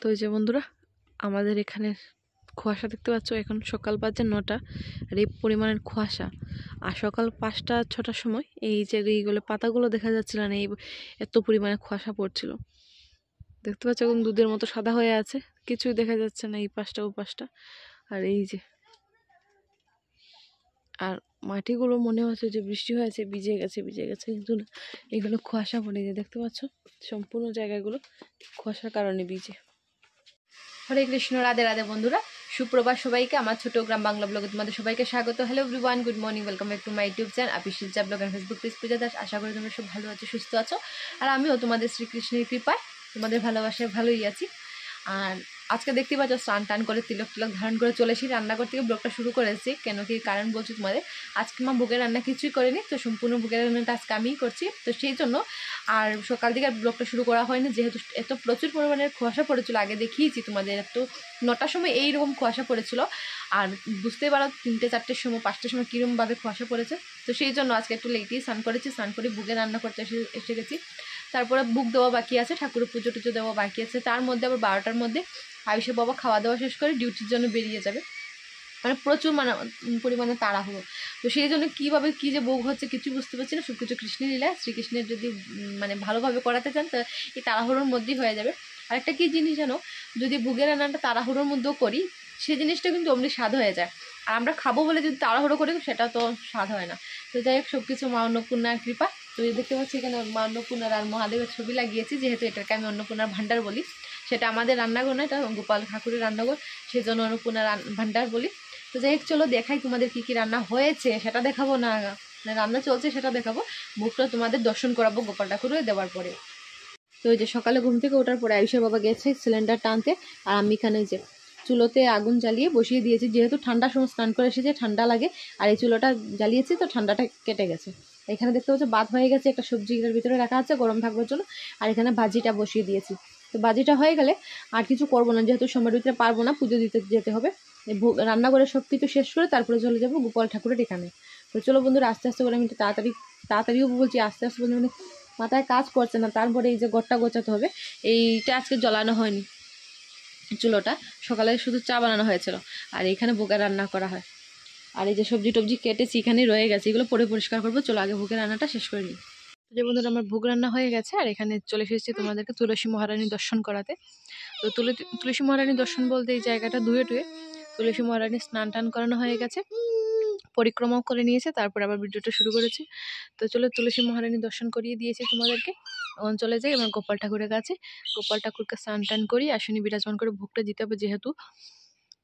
তো এই যে বন্ধুরা, আমাদের এখানে কুয়াশা দেখতে পাচ্ছ। এখন সকাল বাজে 9টা, আর এই পরিমাণের কুয়াশা। আর সকাল 5টা-6টার সময় এই যে এইগুলো পাতাগুলো দেখা যাচ্ছিল না, এই এত পরিমাণে কুয়াশা পড়ছিল। দেখতে পাচ্ছ এখন দুধের মতো সাদা হয়ে আছে, কিছুই দেখা যাচ্ছে না এই পাশটা ও পাশটা। আর এই যে আর মাটিগুলো মনে হচ্ছে যে বৃষ্টি হয়েছে, ভিজে গেছে কিন্তু না, এগুলো কুয়াশা পড়ে যায়। দেখতে পাচ্ছ সম্পূর্ণ জায়গাগুলো কুয়াশার কারণে ভিজে। হরে কৃষ্ণ, রাধে রাধে বন্ধুরা, সুপ্রভাত সবাইকে। আমার ছোট গ্রাম বাংলা ব্লগে তোমাদের সবাইকে স্বাগত। Hello everyone, good morning, welcome back to my YouTube channel আপিশিলচা blog and Facebook page Puja Das. আশা করি তোমরা সব ভালো আছো, সুস্থ আছো, আর আমিও তোমাদের শ্রীকৃষ্ণের কৃপায় তোমাদের ভালোবাসায় ভালোই আছি। আর আজকে দেখতে পাচ্ছ স্নান টান করে তিলক ধারণ করে চলে এসে রান্নাঘর থেকে ব্লগটা শুরু করেছি। কেন কি কারণ বলছি তোমাদের, আজকে মা ভোগের রান্না কিছুই করেনি, তো সম্পূর্ণ ভোগের রান্নাটা আজকে আমিই করছি। তো সেই জন্য আর সকাল থেকে আর ব্লগটা শুরু করা হয়নি, যেহেতু এত প্রচুর পরিমাণের কুয়াশা পড়েছিল। আগে দেখিয়েছি তোমাদের, এত 9টার সময় এইরকম কুয়াশা পড়েছিল, আর বুঝতেই পারো 3টে-4টের সময় 5টার সময় কীরকমভাবে কুয়াশা পড়েছে। তো সেই জন্য আজকে একটু লেটেই স্নান করেছি, স্নান করে ভোগের রান্না করতে এসে গেছি। তারপরে ভোগ দেওয়া বাকি আছে, ঠাকুরের পুজো টুজো দেওয়া বাকি আছে। তার মধ্যে আবার 12টার মধ্যে আয়ুষের বাবা খাওয়া দাওয়া শেষ করে ডিউটির জন্য বেরিয়ে যাবে। মানে প্রচুর পরিমাণে তাড়াহুড়ো। তো সেই জন্য কীভাবে কী যে ভোগ হচ্ছে কিছু বুঝতে পারছি না। সব কিছু কৃষ্ণের লীলা, শ্রীকৃষ্ণের যদি মানে ভালোভাবে করাতে চান তো এই তাড়াহুড়োর মধ্যেই হয়ে যাবে। আরেকটা কী জিনিস জানো, যদি ভোগের রান্নাটা তাড়াহুড়োর মধ্যেও করি সেই জিনিসটা কিন্তু অমনি স্বাদ হয়ে যায়। আর আমরা খাবো বলে যদি তাড়াহুড়ো করি সেটা তো স্বাদ হয় না। তো যাই হোক, সব কিছু মা অন্নপূর্ণার কৃপা। তো দেখতে পাচ্ছি এখানে মা অন্নপূর্ণার আর মহাদেবের ছবি লাগিয়েছি, যেহেতু এটাকে আমি অন্নপূর্ণার ভাণ্ডার বলি। সেটা আমাদের রান্নাঘর না, এটা গোপাল ঠাকুরের রান্নাঘর, সেই জন্য অন্নপূর্ণার ভাণ্ডার বলি। তো যাই হোক, চলো দেখাই তোমাদের কী কী রান্না হয়েছে। সেটা দেখাবো না, রান্না চলছে সেটা দেখাবো। মুখটা তোমাদের দর্শন করাবো গোপাল ঠাকুরের দেওয়ার পরে। তো ওই যে সকালে ঘুম থেকে ওঠার পরে আয়ুষের বাবা গেছে সিলিন্ডার টানতে, আর আমি এখানে যে চুলোতে আগুন জ্বালিয়ে বসিয়ে দিয়েছি। যেহেতু ঠান্ডার সময় স্নান করে এসেছে, ঠান্ডা লাগে, আর এই চুলোটা জ্বালিয়েছি তো ঠান্ডাটা কেটে গেছে। এখানে দেখতে পাচ্ছি ভাত হয়ে গেছে, একটা সবজি এর ভিতরে রাখা আছে গরম থাকবার জন্য, আর এখানে ভাজিটা বসিয়ে দিয়েছি। তো ভাজিটা হয়ে গেলে আর কিছু করবো না, যেহেতু সময়ের ভিতরে পারবো না, পুজো দিতে যেতে হবে। রান্না করে সব কিছু শেষ করে তারপরে চলে যাবো গোপাল ঠাকুরের এখানে। তো চলো বন্ধুরা, আস্তে আস্তে করে আমি একটু তাড়াতাড়িও বলছি, আস্তে আস্তে বলছি, মানে মাথায় কাজ করছে না। তারপরে এই যে ঘরটা গোছাতে হবে, এইটা আজকে জ্বালানো হয়নি, চুলোটা সকালে শুধু চা বানানো হয়েছিল, আর এখানে ভোগের রান্না করা হয়। আর এই যে সবজি টবজি কেটেছি এখানেই রয়ে গেছে, এগুলো পরে পরিষ্কার করবো। চলো আগে ভোগের রান্নাটা শেষ করে নিই। যে বন্ধুরা, আমার ভোগ রান্না হয়ে গেছে, আর এখানে চলে এসেছি তোমাদেরকে তুলসী মহারানী দর্শন করাতে। তো তুলসী মহারানী দর্শন বলতে এই জায়গাটা ধুয়ে তুলসী মহারানী স্নান টান করানো হয়ে গেছে, পরিক্রমাও করে নিয়েছে, তারপর আবার ভিডিওটা শুরু করেছি। তো চলো তুলসী মহারানী দর্শন করিয়ে দিয়েছি তোমাদেরকে। এখন চলে যাই আমার গোপাল ঠাকুরের কাছে। গোপাল ঠাকুরকে স্নান টান করি আসনি বিরাজমান করে ভোগটা দিতে হবে, যেহেতু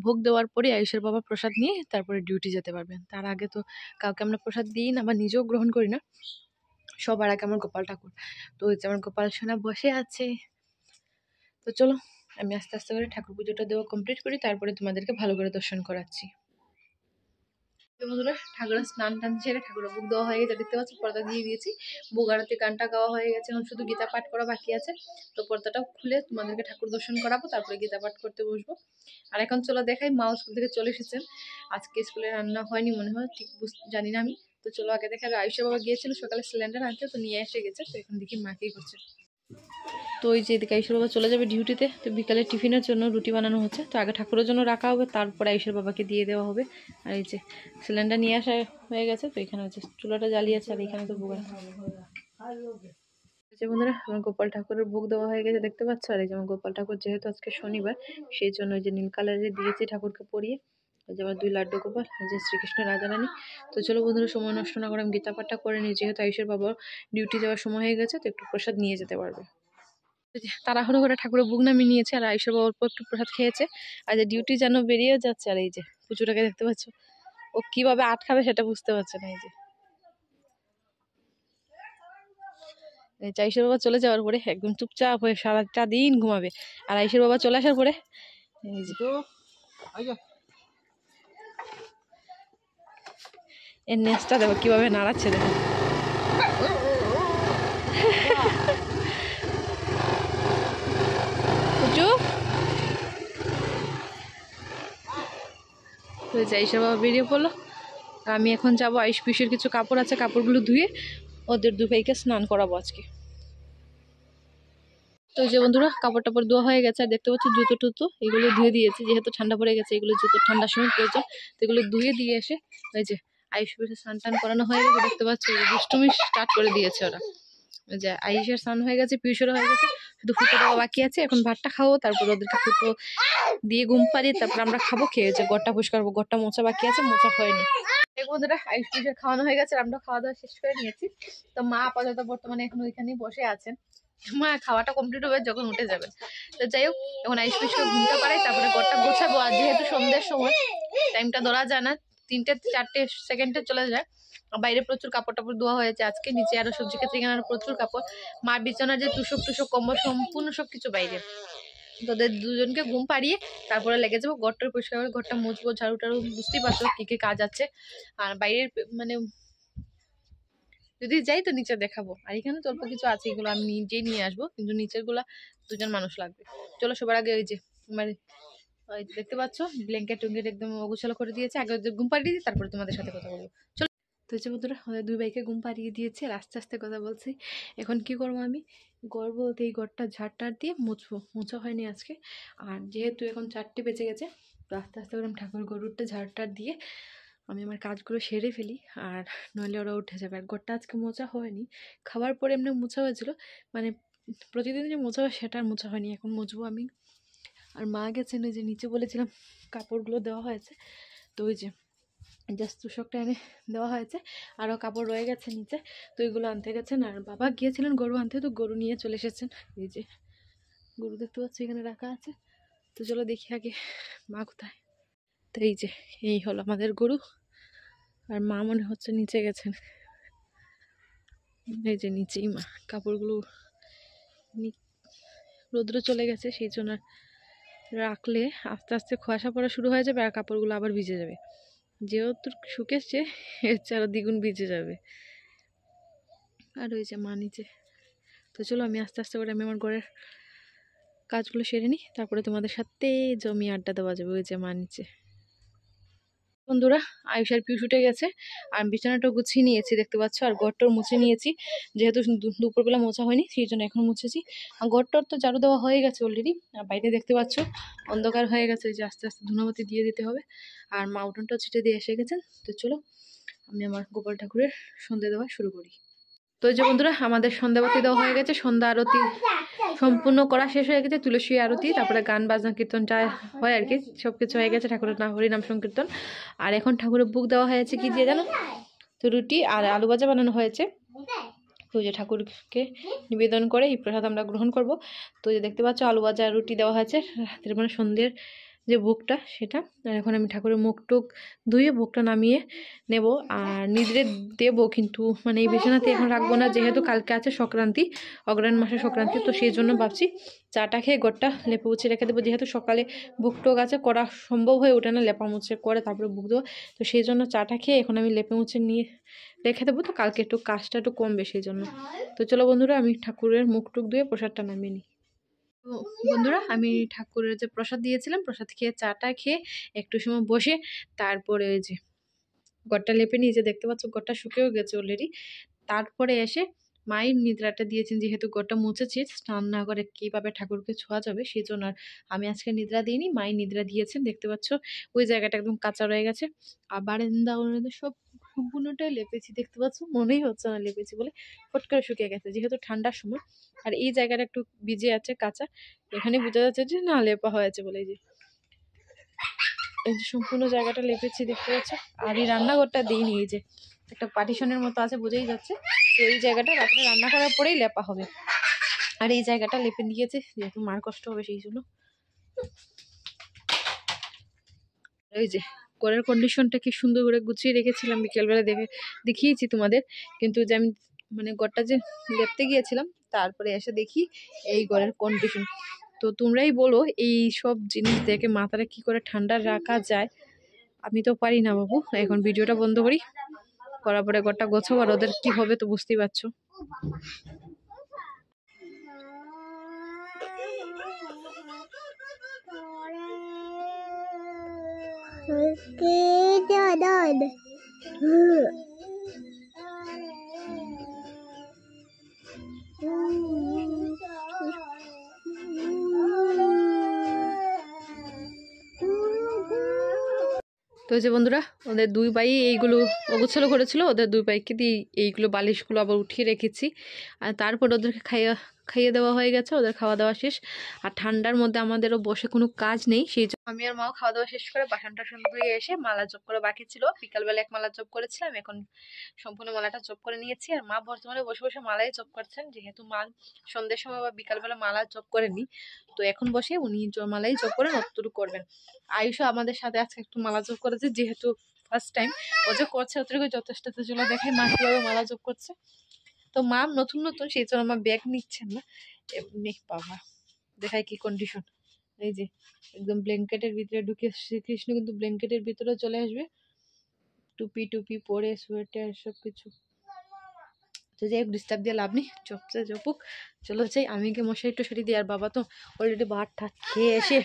ভোগ দেওয়ার পরে আয়ুষের বাবা প্রসাদ নিয়ে তারপরে ডিউটি যেতে পারবেন। তার আগে তো কাউকে আমরা প্রসাদ দিই না বা নিজেও গ্রহণ করি না, সবার আগে আমার গোপাল ঠাকুর। তো ওই যে আমার গোপাল সোনা বসে আছে। তো চলো আমি আস্তে আস্তে করে ঠাকুর পুজোটা দেওয়া কমপ্লিট করি, তারপরে তোমাদেরকে ভালো করে দর্শন করাচ্ছি। বন্ধুরা, ঠাকুরের স্নান টান ছেড়ে ঠাকুরের ভোগ দেওয়া হয়ে গেছে, দেখতে পাচ্ছি পর্দা দিয়ে দিয়েছি। ভোগ আরতি গানটা গাওয়া হয়ে গেছে, এখন শুধু গীতা পাঠ করা বাকি আছে। তো পর্দাটা খুলে তোমাদেরকে ঠাকুর দর্শন করাবো, তারপরে গীতা পাঠ করতে বসবো। আর এখন চলো দেখাই, মা স্কুল থেকে চলে এসেছেন। আজকে স্কুলে রান্না হয়নি মনে হয়, ঠিক জানি না আমি। তো চলো আগে দেখা, আয়ুষের বাবা গিয়েছিল সকালে সিলিন্ডার আনতে, তো নিয়ে এসে গেছে। তো এখন দেখি মাকেই করছে। তো ওই যে এদিকে আয়ুষের বাবা চলে যাবে ডিউটিতে, তো বিকালে টিফিনের জন্য রুটি বানানো হচ্ছে। তো আগে ঠাকুরের জন্য রাখা হবে, তারপরে আয়ুষের বাবাকে দিয়ে দেওয়া হবে। আর এই যে সিলিন্ডার নিয়ে আসা হয়ে গেছে, তো এখানে হচ্ছে চুলাটা জ্বালিয়েছে, আর এখানে তো ভোগ বন্ধুরা, আমার গোপাল ঠাকুরের ভোগ দেওয়া হয়ে গেছে, দেখতে পাচ্ছ। আর এই যে আমার গোপাল ঠাকুর, যেহেতু আজকে শনিবার, সেই জন্য ওই যে নীল কালারের দিয়েছি ঠাকুরকে পরিয়ে। ওই যে আমার 2 লাড্ডু গোপাল, এই যে শ্রীকৃষ্ণ রাজা রানী। তো চলো বন্ধুরা, সময় নষ্ট না করে আমি গীতা পাঠটা করে নিই, যেহেতু আয়ুষের বাবার ডিউটি যাওয়ার সময় হয়ে গেছে, তো একটু প্রসাদ নিয়ে যেতে পারবে। তাড়াহুড়ো করে ঠাকুরের ভোগ নামিয়ে নিয়েছে, আর আয়ুষের বাবা অল্প একটু প্রসাদ খেয়েছে। আর যে ডিউটি যেন বেরিয়ে যাচ্ছে, আর এই যে পুজোটাকে দেখতে পাচ্ছ, ও কিভাবে আটকাবে সেটা বুঝতে পারছে না। এই যে আয়ুষের বাবা চলে যাওয়ার পরে একদম চুপচাপ হয়ে সারাটা দিন ঘুমাবে। আর আয়ুষের বাবা চলে আসার পরে এর নেচটা দেখো কিভাবে নাড়াচ্ছে, দেখো। আয়ুষের বাবা বেরিয়ে পড়লো, আমি এখন যাবো। আয়ুষ পিসের কিছু কাপড় আছে, কাপড়গুলো ধুয়ে ওদের 2 ভাইকে স্নান করাবো আজকে। তো এই যে বন্ধুরা কাপড় টাপড় ধোয়া হয়ে গেছে, আর দেখতে পাচ্ছি জুতো টুতো এগুলো ধুয়ে দিয়েছি, যেহেতু ঠান্ডা পড়ে গেছে, এগুলো জুতো ঠান্ডার সময় প্রয়োজন, তো এগুলো ধুয়ে দিয়ে এসে ওই যে আয়ুষ স্নান টান করানো হয়ে গেছে, দেখতে পাচ্ছি দুষ্টুমি স্টার্ট করে দিয়েছে ওরা। ওই যে আয়ুষের স্নান হয়ে গেছে, পিউষেরও হয়ে গেছে, শুধু ফুটো দেওয়া বাকি আছে। এখন ভাতটা খাবো, তারপর ওদেরকে ফুটো দিয়ে ঘুম পাড়িয়ে তারপর আমরা খাবো, খেয়ে যে ঘরটা পরিষ্কার করবো, ঘরটা মোছা বাকি আছে, মোছা হয়নি। বন্ধুরা আয়ুষ পিউষের খাওয়ানো হয়ে গেছে, আমরা খাওয়া দাওয়া শেষ করে নিয়েছি। তো মা আপাতত বর্তমানে এখন ওইখানেই বসে আছেন, মা খাওয়াটা কমপ্লিট হবে যখন উঠে যাবেন। তো যাই হোক, এখন আইস পিসকে ঘুমতে পারে, তারপরে ঘরটা গোছাবো। আর যেহেতু সন্ধ্যের সময়, টাইমটা ধরা যায় না, 3-4 সেকেন্ডে চলে যায়। বাইরে প্রচুর কাপড় টাপড় ধোয়া হয়েছে আজকে, নিচে আরো সবজি ক্ষেত্রে এখানে আরো প্রচুর কাপড়, মার বিছানার যে তুষক টুসক কম্বল সম্পূর্ণ সবকিছু বাইরে। তোদের দুজনকে ঘুম পাড়িয়ে তারপরে লেগে যাবো ঘরটা পরিষ্কার করে, ঘরটা মুছবো, ঝাড়ু টাড়ু, বুঝতেই পারছো কি কি কাজ আছে। আর বাইরের মানে যদি যাই তো নিচে দেখাবো, আর এখানে তো অল্প কিছু আছে, এগুলো আমি নিজেই নিয়ে আসবো, কিন্তু নিচের গুলা 2জন মানুষ লাগবে। চলো সবার আগে ওই যে মানে ওই দেখতে পাচ্ছ ব্ল্যাঙ্কেট টুঙ্কেট একদম অগোছালো করে দিয়েছে, আগে ওদের ঘুম পাড়িয়ে দিই, তারপরে তোমাদের সাথে কথা বলবো। চলো। তো হচ্ছে বন্ধুরা আমাদের 2 ভাইকে ঘুম পাড়িয়ে দিয়েছে, আর আস্তে আস্তে কথা বলছি। এখন কি করবো আমি, ঘর বলতে এই ঘরটা ঝাড়টার দিয়ে মুছবো, মোছা হয়নি আজকে। আর যেহেতু এখন 4টে বেজে গেছে, তো আস্তে আস্তে করে ঠাকুর গরুরটা ঝাড়টার দিয়ে আমি আমার কাজগুলো সেরে ফেলি, আর নইলে ওরা উঠে যাবে। আর ঘরটা আজকে মোছা হয়নি, খাবার পরে এমনি মোছা হয়েছিল, মানে প্রতিদিন যে মোছা হয় সেটা আর মোছা হয়নি, এখন মুছবো আমি। আর মা গেছেন ওই যে নিচে, বলেছিলাম কাপড়গুলো দেওয়া হয়েছে, তো ওই যে জাস্ট তুষকটা এনে দেওয়া হয়েছে, আরও কাপড় রয়ে গেছে নিচে, তো এগুলো আনতে গেছেন। আর বাবা গিয়েছিলেন গরু আনতে, তো গরু নিয়ে চলে এসেছেন। এই যে গরু দেখতে পাচ্ছি এখানে রাখা আছে, তো চলো দেখি আগে মা কোথায়। তো এই যে এই হলো আমাদের গরু, আর মা মনে হচ্ছে নিচে গেছেন, এই যে নিচেই মা। কাপড়গুলো রোদ্র চলে গেছে, সেই জন্য রাখলে আস্তে আস্তে কুয়াশা পড়া শুরু হয়ে যাবে, আর কাপড়গুলো আবার ভিজে যাবে। যেহেতু শুকেছে এর চেয়ে আরো দ্বিগুণ ভিজে যাবে। আর ওই যে মা নিচে। তো চলো আমি আস্তে আস্তে করে আমি আমার ঘরের কাজগুলো সেরে নিই, তারপরে তোমাদের সাথে জমি আড্ডা দেওয়া যাবে। ওই যে মা নিচে। বন্ধুরা আয়ুষ আর পিউষ উঠে গেছে, আর বিছানাটা গুছিয়ে নিয়েছি দেখতে পাচ্ছ, আর ঘরটাও মুছে নিয়েছি, যেহেতু দুপুরবেলা মোছা হয়নি সেই জন্য এখন মুছেছি। আর ঘরটার তো ঝাড়ু দেওয়া হয়ে গেছে অলরেডি, আর বাইরে দেখতে পাচ্ছ অন্ধকার হয়ে গেছে, যে আস্তে আস্তে ধূনাবতী দিয়ে দিতে হবে। আর মা উঠোনটাও ছিটে দিয়ে এসে গেছেন। তো চলো আমি আমার গোপাল ঠাকুরের সন্ধ্যে দেওয়া শুরু করি। তো এই যে বন্ধুরা আমাদের সন্ধ্যাবাতি দেওয়া হয়ে গেছে, সন্ধ্যা আরতি সম্পূর্ণ করা শেষ হয়ে গেছে, তুলসী আরতি, তারপরে গান বাজনা কীর্তন যা হয় আর কি সবকিছু হয়ে গেছে, ঠাকুরের নাম হরিনাম সংকীর্তন। আর এখন ঠাকুরের বুক দেওয়া হয়েছে কি দিয়ে জানো, তো রুটি আর আলু ভাজা বানানো হয়েছে, তো যে ঠাকুরকে নিবেদন করে এই প্রসাদ আমরা গ্রহণ করব। তো যে দেখতে পাচ্ছ আলু ভাজা রুটি দেওয়া হয়েছে, রাতের মানে সন্ধ্যের যে ভোগটা সেটা। আর এখন আমি ঠাকুরের মুখ টুক ধুয়ে ভোগটা নামিয়ে নেব, আর নিদ্রে দেবো, কিন্তু মানে এই বিছানাতে এখন রাখবো না, যেহেতু কালকে আছে সংক্রান্তি, অগ্রহায়ণ মাসের সংক্রান্তি, তো সেই জন্য ভাবছি চাটা খেয়ে ঘরটা লেপে মুছে রেখে দেবো, যেহেতু সকালে ভোগ টোক আছে, করা সম্ভব হয়ে ওঠে না লেপা মুছে করে তারপরে ভোগ দেবো, তো সেই জন্য চাটা খেয়ে এখন আমি লেপে মুছে নিয়ে রেখে দেবো, তো কালকে একটু কাজটা একটু কমবে সেই জন্য। তো চলো বন্ধুরা আমি ঠাকুরের মুখ টুক ধুয়ে প্রসাদটা নামিয়ে নিই। তো বন্ধুরা আমি ঠাকুরের যে প্রসাদ দিয়েছিলাম, প্রসাদ খেয়ে চাটা খেয়ে একটু সময় বসে তারপরে ওই যে ঘরটা লেপে নিয়ে যে দেখতে পাচ্ছ ঘরটা শুকেও গেছে অলরেডি, তারপরে এসে মায়ের নিদ্রাটা দিয়েছেন, যেহেতু ঘরটা মুছেছি, স্নান না করে কীভাবে ঠাকুরকে ছোঁয়া যাবে সেই জন্য আর আমি আজকে নিদ্রা দিইনি, মায়ের নিদ্রা দিয়েছেন। দেখতে পাচ্ছ ওই জায়গাটা একদম কাঁচা রয়ে গেছে, আর বারান্দা সব সম্পূর্ণটাই লেপেছি, দেখতে পাচ্ছ মনেই হচ্ছে না লেপেছি বলে, ফট করে শুকিয়ে গেছে যেহেতু ঠান্ডার সময়। আর এই জায়গাটা একটু ভিজে আছে কাঁচা, এখানে বোঝা যাচ্ছে যে না লেপা হয়েছে বলে। এই যে সম্পূর্ণ জায়গাটা লেপেছি দেখতে পাচ্ছ, আর এই রান্নাঘরটা দিইনি, এই যে একটা পার্টিশনের মতো আছে বোঝাই যাচ্ছে, তো এই জায়গাটা রাত্রে রান্না করার পরেই লেপা হবে, আর এই জায়গাটা লেপে দিয়েছে যেহেতু মার কষ্ট হবে সেই জন্য। ওই যে ঘরের কন্ডিশনটা কি সুন্দর করে গুছিয়ে রেখেছিলাম, বিকেলবেলা দেখিয়েছি তোমাদের, কিন্তু যে আমি মানে ঘরটা যে লেপতে গিয়েছিলাম তারপরে এসে দেখি এই ঘরের কন্ডিশন। তো তোমরাই বলো এই সব জিনিস দেখে মাথাটা কি করে ঠান্ডা রাখা যায়, আমি তো পারি না বাবু। এখন ভিডিওটা বন্ধ করি, করার পরে ঘরটা গোছাবো, আর ওদের কি হবে তো বুঝতেই পারছো। তো যে বন্ধুরা ওদের দুই ভাই এইগুলো অগোছালো করেছিল, ওদের দুই ভাইকে দিয়ে এইগুলো বালিশগুলো আবার উঠিয়ে রেখেছি। আর তারপর ওদেরকে খাইয়ে দেওয়া হয়ে গেছে, ওদের খাওয়া দাওয়া শেষ। আর ঠান্ডার মধ্যে আমাদেরও বসে কোনো কাজ নেই, সেই জন্য আমি আর মাও খাওয়া দাওয়া শেষ করে বাসন টাসন ধুয়ে এসে মালা জপ করে বাকি ছিল। বিকালবেলা এক মালা জপ করেছিলাম, এখন সম্পূর্ণ মালাটা জপ করে নিয়েছি। আর মা বর্তমানে বসে বসে মালাই জপ করছেন, যেহেতু মা সন্ধ্যের সময় বা বিকালবেলা মালা জপ করেনি, তো এখন বসে উনি মালাই জপ করেন, অতটুকু করবেন। আয়ুষও আমাদের সাথে আজকে একটু মালা জপ করেছে, যেহেতু ফার্স্ট টাইম ও যে করছে, অতটুকু যথেষ্ট। তো চলো দেখাই মা কিভাবে মালা জপ করছে। তো মা নতুন নতুন, সেই জন্য আমার ব্যাগ নিচ্ছেন না, এমনি বাবা দেখাই কি কন্ডিশন। এই যে একদম ব্ল্যাঙ্কেটের ভিতরে ঢুকে, শ্রীকৃষ্ণ কিন্তু ব্ল্যাঙ্কেটের ভিতরে চলে আসবে, টুপি টুপি পরে সোয়েটার সব কিছু। তো যাই হোক, ডিস্টার্ব দিয়ে লাভ নেই, চপছে জপুক। চলো চাই আমি গিয়ে মশারি টশারি দিই। আর বাবা তো অলরেডি ভাত ঠাত খেয়ে এসে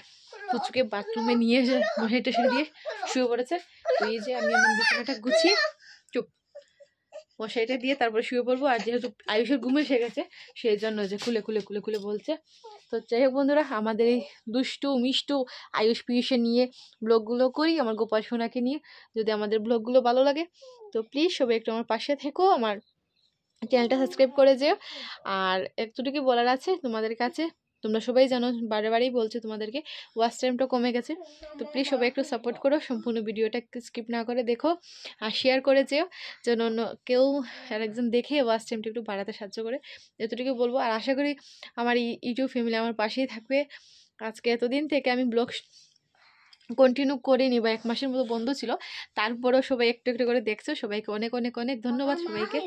পুচুকে বাথরুমে নিয়ে এসে মশারি টশারি দিয়ে শুয়ে পড়েছে। তো এই যে আমি আমার বিছানাটা গুছিয়ে চুপ মশারিটা দিয়ে তারপরে শুয়ে পড়বো। আর যেহেতু আয়ুষের ঘুম এসে গেছে, সেই জন্য যে খুলে খুলে খুলে খুলে বলছে। তো যাই হোক বন্ধুরা, আমাদের এই দুষ্টু মিষ্টু আয়ুষ পিয়ুষে নিয়ে ব্লগগুলো করি, আমার গোপাল সোনাকে নিয়ে। যদি আমাদের ব্লগগুলো ভালো লাগে তো প্লিজ সবাই একটু আমার পাশে থেকো, আমার চ্যানেলটা সাবস্ক্রাইব করে যেও। আর একটুটুকু বলার আছে তোমাদের কাছে, তোমরা সবাই জানো, বারে বারেই বলছো তোমাদেরকে, ওয়াচ টাইমটা কমে গেছে। তো প্লিজ সবাই একটু সাপোর্ট করো, সম্পূর্ণ ভিডিওটা স্কিপ না করে দেখো আর শেয়ার করে যেও, যেন অন্য কেউ আরেকজন দেখে ওয়াচ টাইমটা একটু বাড়াতে সাহায্য করে, এতটুকু বলবো। আর আশা করি আমার ইউটিউব ফ্যামিলি আমার পাশেই থাকবে। আজকে এতদিন থেকে আমি ব্লগ কন্টিনিউ করিনি, বা 1 মাসের মতো বন্ধ ছিল, তারপরেও সবাই একটু একটু করে দেখছো। সবাইকে অনেক অনেক অনেক ধন্যবাদ সবাইকে।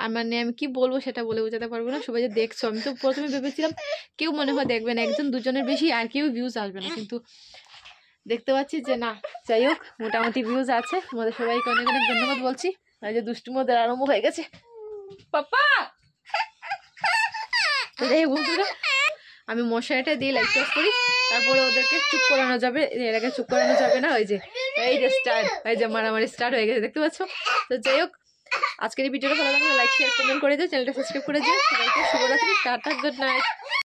আর মানে আমি কি বলবো সেটা বলে বোঝাতে পারবো না। সবাই যে দেখছো, আমি তো প্রথমে ভেবেছিলাম কেউ মনে হয় দেখবে না, 1 জন 2 জনের বেশি আর কেউ ভিউজ আসবে না, কিন্তু দেখতে পাচ্ছি যে না, যাই হোক মোটামুটি ভিউজ আছে। তোমাদের সবাইকে অনেক অনেক ধন্যবাদ বলছি। আর যে দুষ্টু মধ্যে আরম্ভ হয়ে গেছে পাপা। যাই হোক বন্ধুরা, আমি মশারিটা দিয়ে লাইট অফ করি, তারপরে ওদেরকে চুপ করানো যাবে। এর আগে চুপ করানো যাবে না, ওই যে স্টার্ট, এই যে মারামারি স্টার্ট হয়ে গেছে, দেখতে পাচ্ছ। তো যাই হোক, আজকের এই ভিডিওটা ভালো লাগলে লাইক শেয়ার কমেন্ট করে দিও, চ্যানেলটা সাবস্ক্রাইব করে দিও। সবাইকে শুভরাত্রি, টাটা, গুড নাইট।